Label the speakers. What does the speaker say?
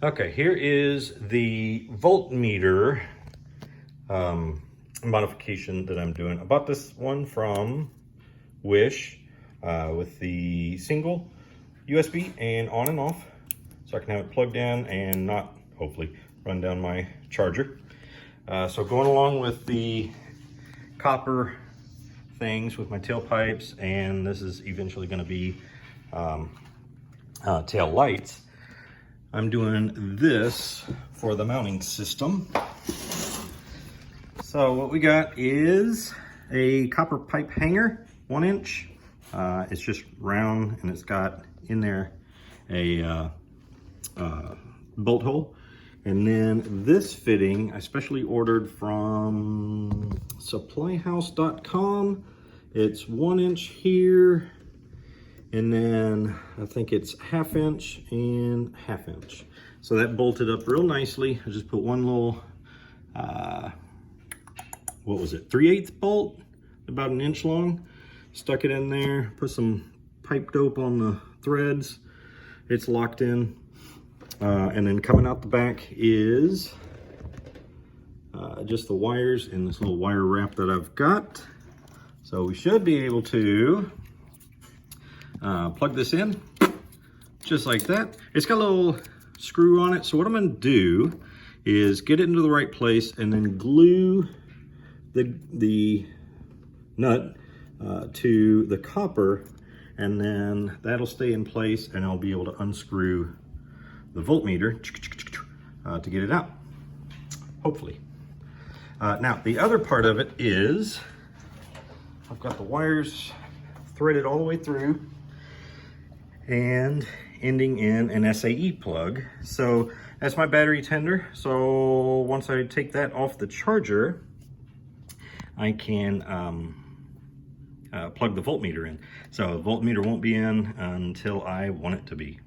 Speaker 1: Okay, here is the voltmeter modification that I'm doing. I bought this one from Wish with the single USB and on and off, so I can have it plugged in and not, hopefully, run down my charger. So going along with the copper things with my tailpipes, and this is eventually going to be tail lights, I'm doing this for the mounting system. So what we got is a copper pipe hanger, 1 inch. It's just round and it's got in there a bolt hole. And then this fitting I specially ordered from supplyhouse.com. It's 1 inch here, and then I think it's 1/2 inch and 1/2 inch. So that bolted up real nicely. I just put one little, what was it, 3/8 bolt, about 1 inch long. Stuck it in there, put some pipe dope on the threads. It's locked in. And then coming out the back is just the wires in this little wire wrap that I've got. So we should be able to plug this in just like that. It's got a little screw on it. So what I'm going to do is get it into the right place and then glue the nut to the copper, and then that'll stay in place and I'll be able to unscrew the voltmeter to get it out, hopefully. Now the other part of it is I've got the wires threaded all the way through and ending in an SAE plug. So that's my battery tender. So once I take that off the charger, I can plug the voltmeter in. So the voltmeter won't be in until I want it to be.